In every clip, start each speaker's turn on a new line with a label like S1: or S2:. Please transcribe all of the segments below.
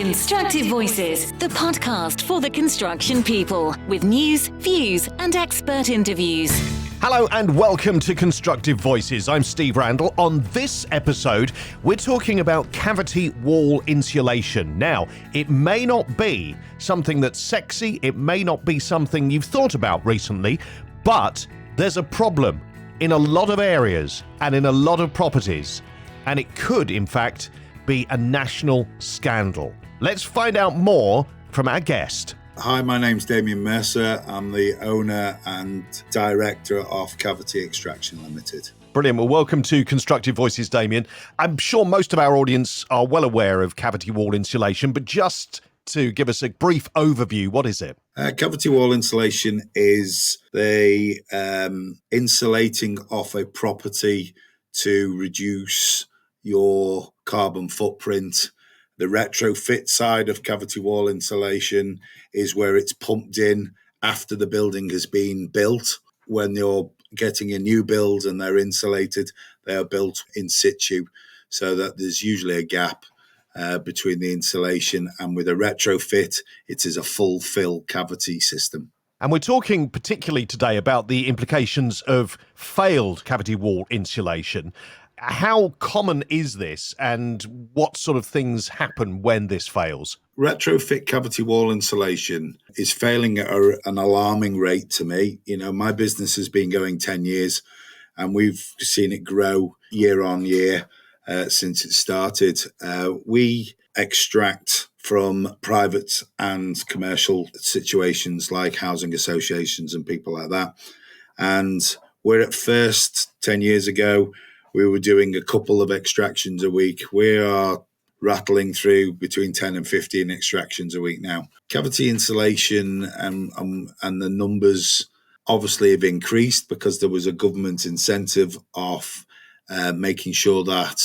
S1: Constructive Voices, the podcast for the construction people, with news, views, and expert interviews.
S2: Hello and welcome to Constructive Voices. I'm Steve Randall. On this episode, we're talking about cavity wall insulation. Now, it may not be something that's sexy, it may not be something you've thought about recently, but there's a problem in a lot of areas and in a lot of properties, and it could, in fact, be a national scandal. Let's find out more from our guest.
S3: Hi, my name's Damian Mercer. I'm the owner and director of Cavity Extraction Limited.
S2: Brilliant. Well, welcome to Constructive Voices, Damian. I'm sure most of our audience are well aware of cavity wall insulation, but just to give us a brief overview, what is it?
S3: Cavity wall insulation is the insulating of a property to reduce your carbon footprint. The retrofit side of cavity wall insulation is where it's pumped in after the building has been built. When you're getting a new build and they're insulated, they are built in situ, so that there's usually a gap between the insulation, and with a retrofit, it is a full fill cavity system.
S2: And we're talking particularly today about the implications of failed cavity wall insulation. How common is this, and what sort of things happen when this fails?
S3: Retrofit cavity wall insulation is failing at an alarming rate to me. You know, my business has been going 10 years and we've seen it grow year on year since it started. We extract from private and commercial situations like housing associations and people like that. And where at first 10 years ago, we were doing a couple of extractions a week, we are rattling through between 10 and 15 extractions a week now. Cavity insulation and the numbers obviously have increased because there was a government incentive of making sure that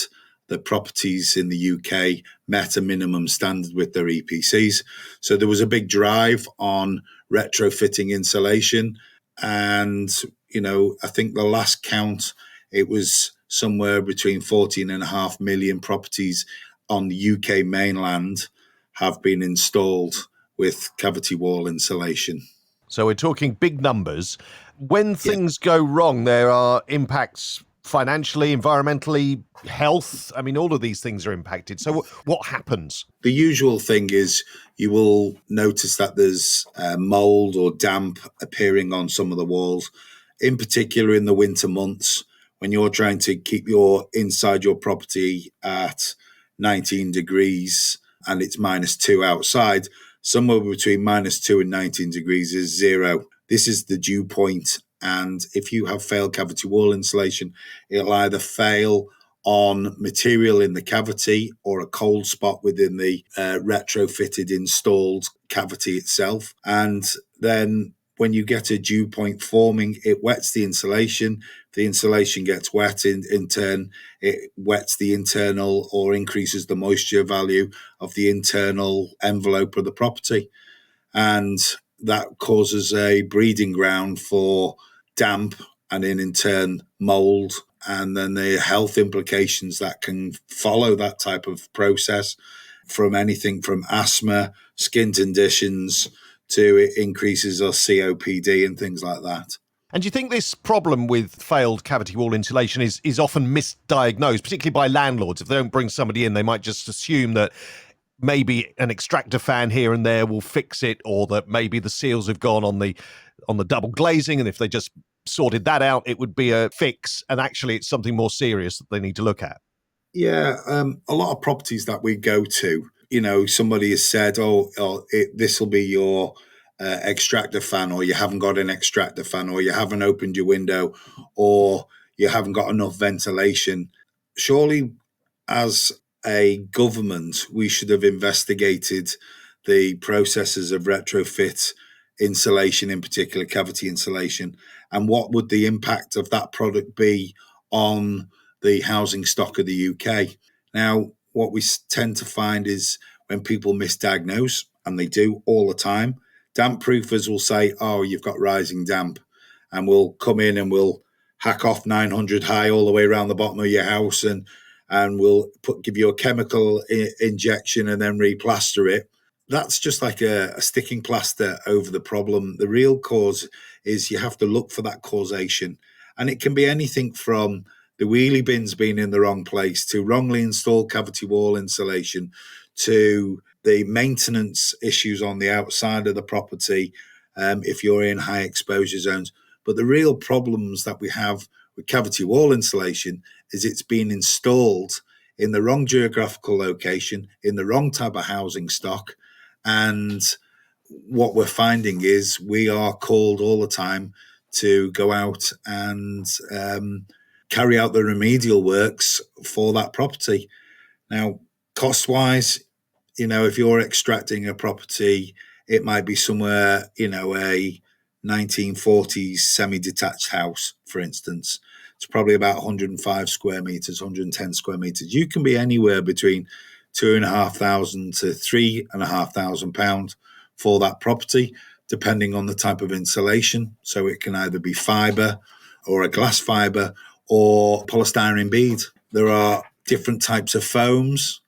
S3: the properties in the UK met a minimum standard with their EPCs. So there was a big drive on retrofitting insulation. And, you know, I think the last count, it was somewhere between 14.5 million properties on the UK mainland have been installed with cavity wall insulation.
S2: So we're talking big numbers. When things go wrong, there are impacts financially, environmentally, health. I mean, all of these things are impacted. So what happens?
S3: The usual thing is you will notice that there's mould or damp appearing on some of the walls, in particular in the winter months. When you're trying to keep inside your property at 19 degrees and it's -2 outside, somewhere between -2 and 19 degrees is zero. This is the dew point. And if you have failed cavity wall insulation, it'll either fail on material in the cavity or a cold spot within the retrofitted installed cavity itself. And then when you get a dew point forming, it wets the insulation. The insulation gets wet, in turn, it wets the internal or increases the moisture value of the internal envelope of the property. And that causes a breeding ground for damp and in turn mould. And then the health implications that can follow that type of process, from anything from asthma, skin conditions, to increases of COPD and things like that.
S2: And do you think this problem with failed cavity wall insulation is often misdiagnosed, particularly by landlords? If they don't bring somebody in, they might just assume that maybe an extractor fan here and there will fix it, or that maybe the seals have gone on the double glazing, and if they just sorted that out, it would be a fix. And actually, it's something more serious that they need to look at.
S3: Yeah, a lot of properties that we go to, you know, somebody has said, this will be your extractor fan, or you haven't got an extractor fan, or you haven't opened your window, or you haven't got enough ventilation. Surely, as a government, we should have investigated the processes of retrofit insulation, in particular cavity insulation, and what would the impact of that product be on the housing stock of the UK. Now, what we tend to find is when people misdiagnose, and they do all the time, damp proofers will say, oh, you've got rising damp, and we'll come in and we'll hack off 900 high all the way around the bottom of your house and and we'll give you a chemical injection and then replaster it. That's just like a sticking plaster over the problem. The real cause is you have to look for that causation. And it can be anything from the wheelie bins being in the wrong place to wrongly installed cavity wall insulation to the maintenance issues on the outside of the property if you're in high exposure zones. But the real problems that we have with cavity wall insulation is it's been installed in the wrong geographical location, in the wrong type of housing stock. And what we're finding is we are called all the time to go out and carry out the remedial works for that property. Now, cost-wise, if you're extracting a property, it might be somewhere, a 1940s semi-detached house, for instance. It's probably about 105 square meters, 110 square meters. You can be anywhere between £2,500 to £3,500 for that property, depending on the type of insulation. So it can either be fibre or a glass fibre or polystyrene bead. There are different types of foams.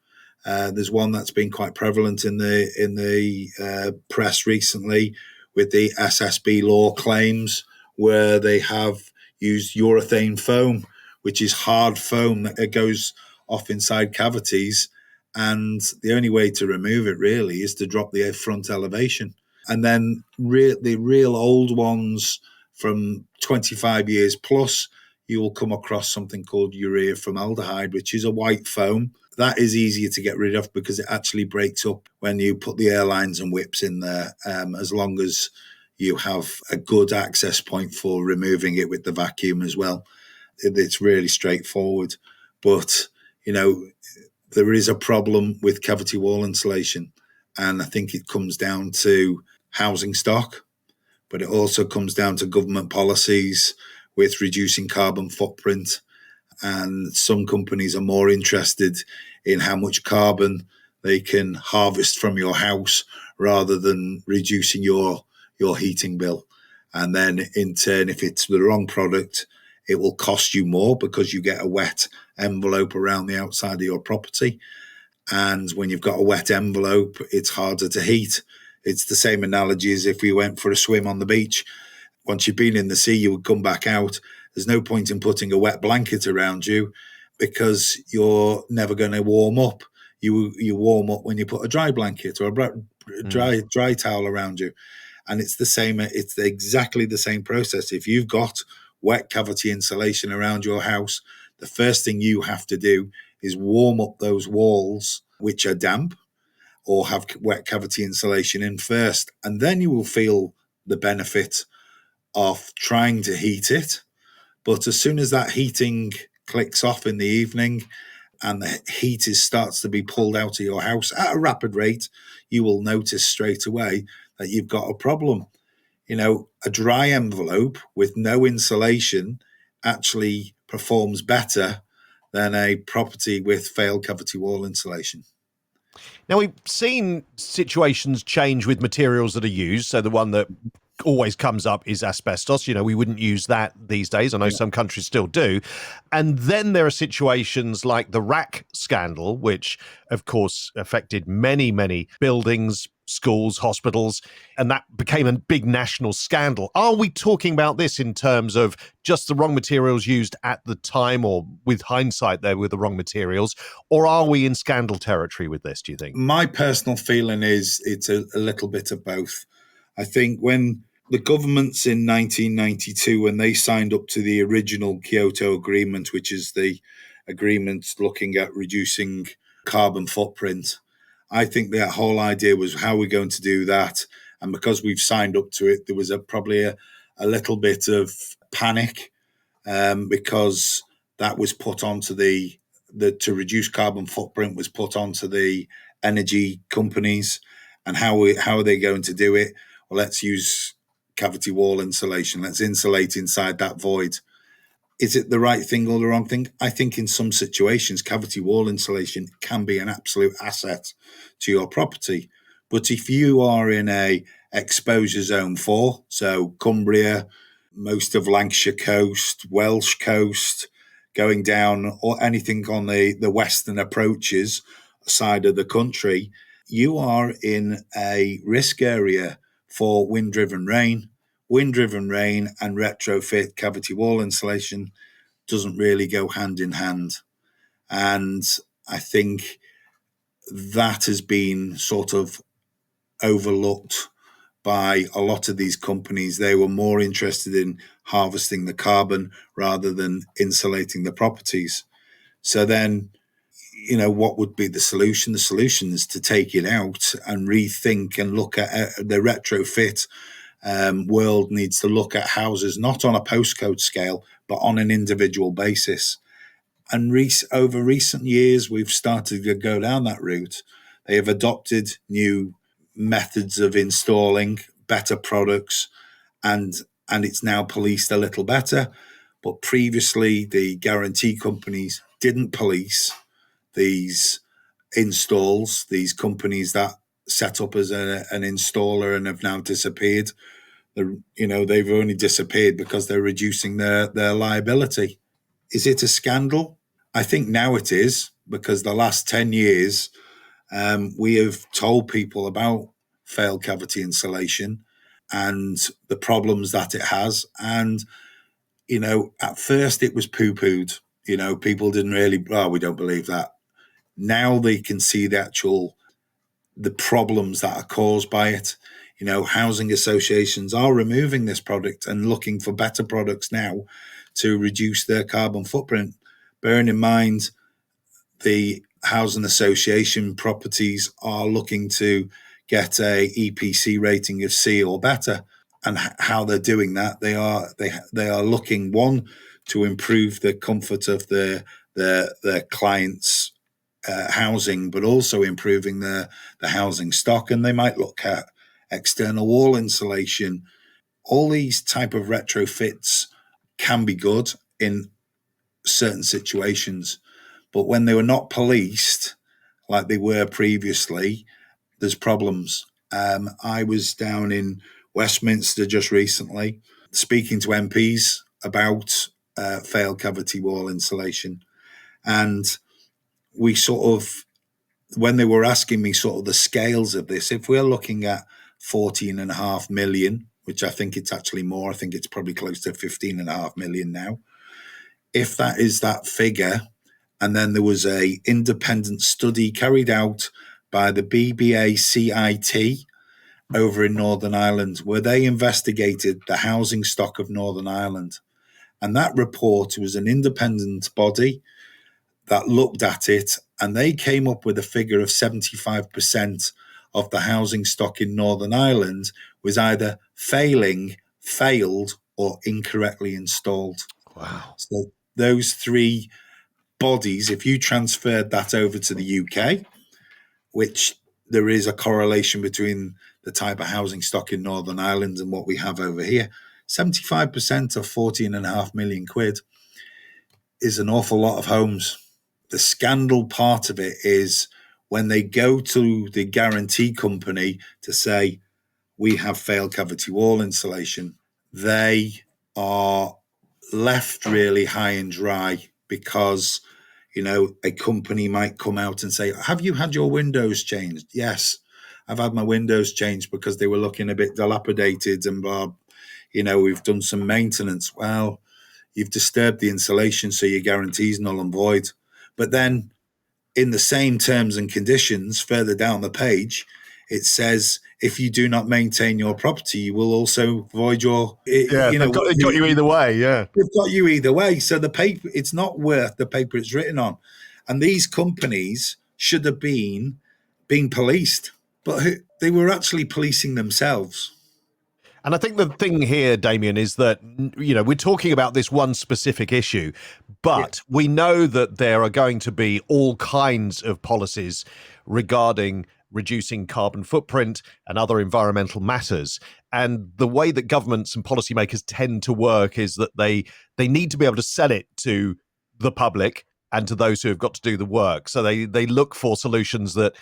S3: There's one that's been quite prevalent in the press recently with the SSB law claims, where they have used urethane foam, which is hard foam that goes off inside cavities. And the only way to remove it really is to drop the front elevation. And then the real old ones from 25 years plus, you will come across something called urea formaldehyde, which is a white foam. That is easier to get rid of because it actually breaks up when you put the airlines and whips in there, as long as you have a good access point for removing it with the vacuum as well. It's really straightforward. But, there is a problem with cavity wall insulation, and I think it comes down to housing stock, but it also comes down to government policies with reducing carbon footprint. And some companies are more interested in how much carbon they can harvest from your house rather than reducing your heating bill. And then in turn, if it's the wrong product, it will cost you more because you get a wet envelope around the outside of your property. And when you've got a wet envelope, it's harder to heat. It's the same analogy as if we went for a swim on the beach. Once you've been in the sea, you would come back out. There's no point in putting a wet blanket around you because you're never going to warm up. You warm up when you put a dry blanket or a dry towel around you. And it's the same. It's exactly the same process. If you've got wet cavity insulation around your house, the first thing you have to do is warm up those walls, which are damp or have wet cavity insulation in first. And then you will feel the benefit of trying to heat it. But as soon as that heating clicks off in the evening and the heat starts to be pulled out of your house at a rapid rate, you will notice straight away that you've got a problem. A dry envelope with no insulation actually performs better than a property with failed cavity wall insulation.
S2: Now, we've seen situations change with materials that are used. So the one that always comes up is asbestos. We wouldn't use that these days. I know some countries still do. And then there are situations like the rack scandal, which, of course, affected many, many buildings, schools, hospitals, and that became a big national scandal. Are we talking about this in terms of just the wrong materials used at the time, or with hindsight there were the wrong materials, or are we in scandal territory with this, do you think?
S3: My personal feeling is it's a little bit of both. I think when the governments in 1992, when they signed up to the original Kyoto Agreement, which is the agreement looking at reducing carbon footprint, I think that whole idea was how we're going to do that. And because we've signed up to it, there was probably a little bit of panic because that was put onto the to reduce carbon footprint was put onto the energy companies. And how are they going to do it? Well, let's use cavity wall insulation. Let's insulate inside that void. Is it the right thing or the wrong thing? I think in some situations, cavity wall insulation can be an absolute asset to your property. But if you are in a exposure zone 4, so Cumbria, most of Lancashire coast, Welsh coast, going down or anything on the western approaches side of the country, you are in a risk area for wind-driven rain. Wind-driven rain and retrofit cavity wall insulation doesn't really go hand in hand. And I think that has been sort of overlooked by a lot of these companies. They were more interested in harvesting the carbon rather than insulating the properties. So then, what would be the solution? The solution is to take it out and rethink and look at the retrofit world needs to look at houses not on a postcode scale, but on an individual basis. And over recent years, we've started to go down that route. They have adopted new methods of installing better products, and it's now policed a little better. But previously, the guarantee companies didn't police these installs, these companies that set up as an installer and have now disappeared. They've only disappeared because they're reducing their liability. Is it a scandal? I think now it is, because the last 10 years, we have told people about failed cavity insulation and the problems that it has. And, at first it was poo-pooed. People didn't really, we don't believe that. Now they can see the problems that are caused by it. Housing associations are removing this product and looking for better products now to reduce their carbon footprint. Bearing in mind, the housing association properties are looking to get a EPC rating of C or better. And how they're doing that, they are looking, one, to improve the comfort of their clients' housing, but also improving the housing stock. And they might look at external wall insulation. All these type of retrofits can be good in certain situations, but when they were not policed like they were previously, there's problems. I was down in Westminster just recently speaking to MPs about failed cavity wall insulation, and we when they were asking me sort of the scales of this, if we're looking at 14.5 million, which I think it's actually more, I think it's probably close to 15.5 million now. If that is that figure, and then there was a independent study carried out by the BBA CIT over in Northern Ireland, where they investigated the housing stock of Northern Ireland. And that report was an independent body that looked at it, and they came up with a figure of 75% of the housing stock in Northern Ireland was either failed, or incorrectly installed.
S2: Wow.
S3: So those three bodies, if you transferred that over to the UK, which there is a correlation between the type of housing stock in Northern Ireland and what we have over here, 75% of 14.5 million quid is an awful lot of homes. The scandal part of it is when they go to the guarantee company to say, we have failed cavity wall insulation, they are left really high and dry, because a company might come out and say, have you had your windows changed? Yes, I've had my windows changed because they were looking a bit dilapidated and blah. We've done some maintenance. Well, you've disturbed the insulation, so your guarantee is null and void. But then in the same terms and conditions further down the page, it says, if you do not maintain your property, you will also void your...
S2: They've got you either way, yeah.
S3: They've got you either way. So the paper, it's not worth the paper it's written on. And these companies should have been being policed, but they were actually policing themselves.
S2: And I think the thing here, Damian, is that, we're talking about this one specific issue, but we know that there are going to be all kinds of policies regarding reducing carbon footprint and other environmental matters. And the way that governments and policymakers tend to work is that they need to be able to sell it to the public and to those who have got to do the work. So they look for solutions that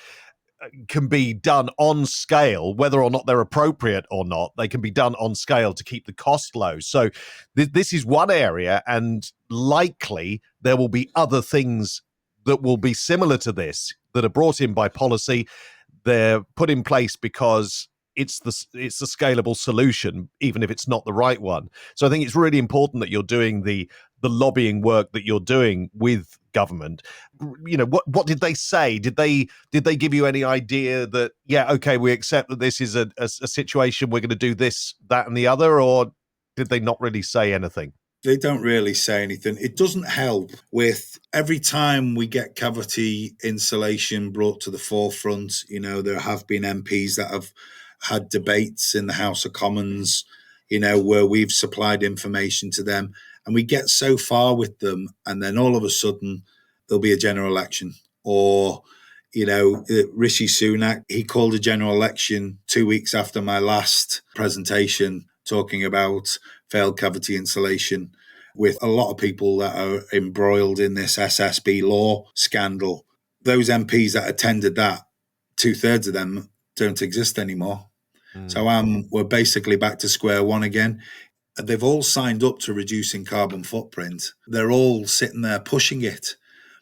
S2: can be done on scale, whether or not they're appropriate or not. They can be done on scale to keep the cost low. So this is one area, and likely there will be other things that will be similar to this that are brought in by policy. They're put in place because it's the scalable solution, even if it's not the right one. So I think it's really important that you're doing the lobbying work that you're doing with government. What did they say? Did they give you any idea that, yeah, okay, we accept that this is a situation, we're going to do this, that, and the other, or did they not really say anything?
S3: They don't really say anything. It doesn't help with every time we get cavity insulation brought to the forefront. There have been MPs that have had debates in the House of Commons, where we've supplied information to them, and we get so far with them, and then all of a sudden there'll be a general election. Or, Rishi Sunak, he called a general election 2 weeks after my last presentation, talking about failed cavity insulation, with a lot of people that are embroiled in this SSB law scandal. Those MPs that attended that, 2/3 of them don't exist anymore. So we're basically back to square one again. They've all signed up to reducing carbon footprint. They're all sitting there pushing it,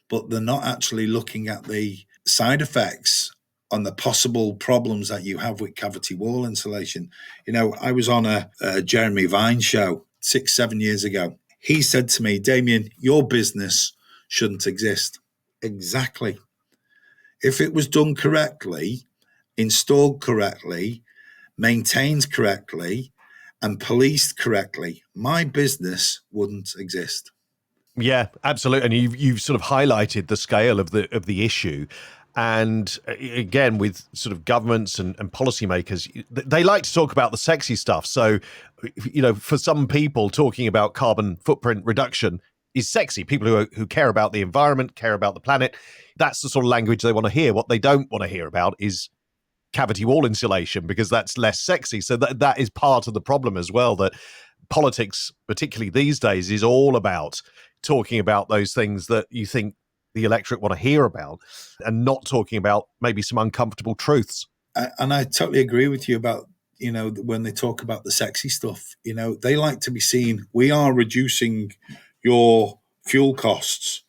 S3: but they're not actually looking at the side effects on the possible problems that you have with cavity wall insulation. I was on a Jeremy Vine show 6-7 years ago. He said to me, "Damian, your business shouldn't exist." Exactly. If it was done correctly, installed correctly, maintained correctly, and policed correctly, my business wouldn't exist.
S2: Yeah, absolutely. And you've sort of highlighted the scale of the issue. And again, with sort of governments and policymakers, they like to talk about the sexy stuff. So, for some people, talking about carbon footprint reduction is sexy. People who care about the environment, care about the planet, that's the sort of language they want to hear. What they don't want to hear about is cavity wall insulation, because that's less sexy. So that is part of the problem as well, that politics, particularly these days, is all about talking about those things that you think the electorate want to hear about, and not talking about maybe some uncomfortable truths.
S3: And I totally agree with you about, when they talk about the sexy stuff, they like to be seen. We are reducing your fuel costs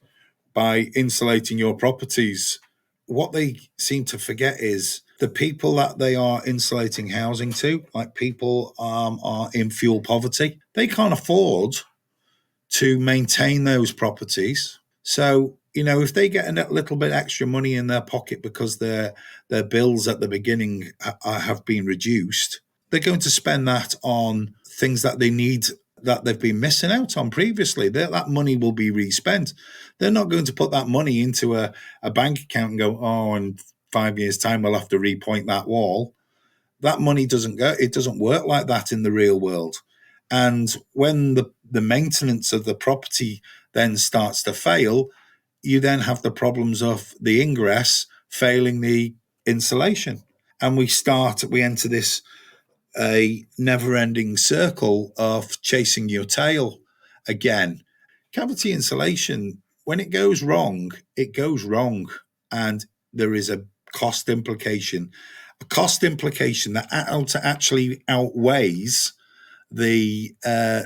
S3: by insulating your properties. What they seem to forget is the people that they are insulating housing to, like people are in fuel poverty. They can't afford to maintain those properties. So, if they get a little bit extra money in their pocket because their bills at the beginning have been reduced, they're going to spend that on things that they need, that they've been missing out on previously. That money will be respent. They're not going to put that money into a bank account and go, oh, in 5 years' time, we'll have to repoint that wall. That money doesn't go. It doesn't work like that in the real world. And when the maintenance of the property then starts to fail, you then have the problems of the ingress failing the insulation. And we enter this a never-ending circle of chasing your tail again. Cavity insulation, when it goes wrong, it goes wrong. And there is a cost implication that actually outweighs the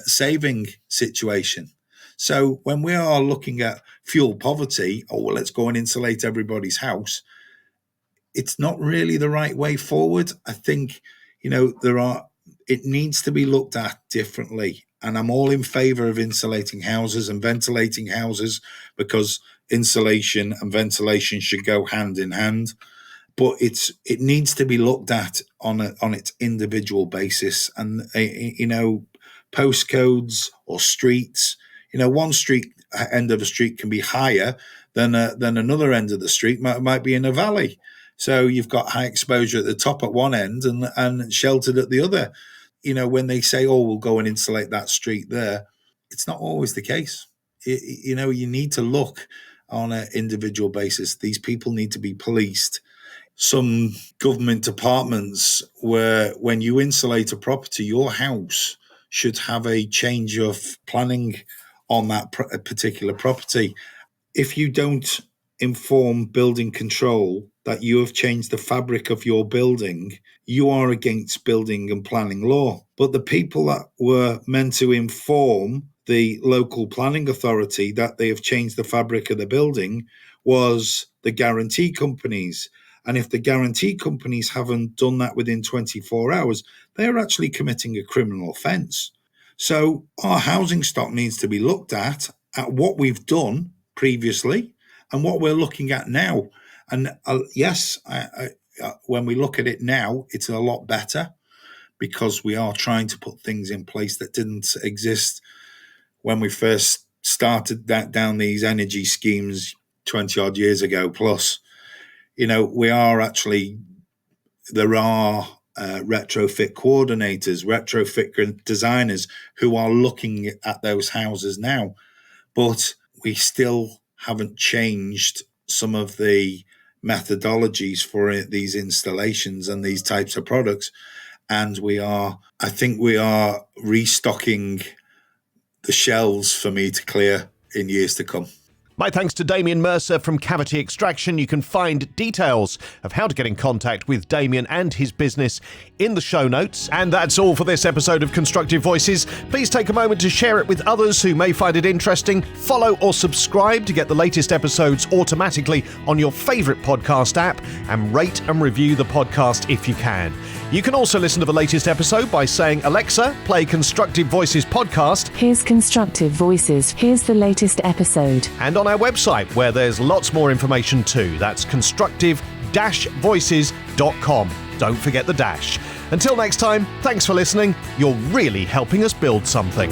S3: saving situation. So when we are looking at fuel poverty, let's go and insulate everybody's house, it's not really the right way forward. I think, it needs to be looked at differently. And I'm all in favor of insulating houses and ventilating houses, because insulation and ventilation should go hand in hand. But it needs to be looked at on its individual basis. And, postcodes or streets, one end of a street can be higher than another end of the street might be in a valley. So you've got high exposure at the top at one end and sheltered at the other. When they say, oh, we'll go and insulate that street there, it's not always the case. You need to look on an individual basis. These people need to be policed. Some government departments where when you insulate a property, your house should have a change of planning on that particular property. If you don't inform building control that you have changed the fabric of your building, you are against building and planning law. But the people that were meant to inform the local planning authority that they have changed the fabric of the building was the guarantee companies. And if the guarantee companies haven't done that within 24 hours, they're actually committing a criminal offence. So our housing stock needs to be looked at what we've done previously and what we're looking at now. And yes, when we look at it now, it's a lot better because we are trying to put things in place that didn't exist when we first started down these energy schemes 20 odd years ago plus. We are actually, there are retrofit coordinators, retrofit designers who are looking at those houses now, but we still haven't changed some of the methodologies for these installations and these types of products. And I think we are restocking the shelves for me to clear in years to come.
S2: My thanks to Damian Mercer from Cavity Extraction. You can find details of how to get in contact with Damian and his business in the show notes. And that's all for this episode of Constructive Voices. Please take a moment to share it with others who may find it interesting. Follow or subscribe to get the latest episodes automatically on your favourite podcast app, and rate and review the podcast if you can. You can also listen to the latest episode by saying, "Alexa, play Constructive Voices podcast."
S4: Here's Constructive Voices. Here's the latest episode.
S2: And on our website, where there's lots more information too. That's constructive-voices.com. Don't forget the dash. Until next time, thanks for listening. You're really helping us build something.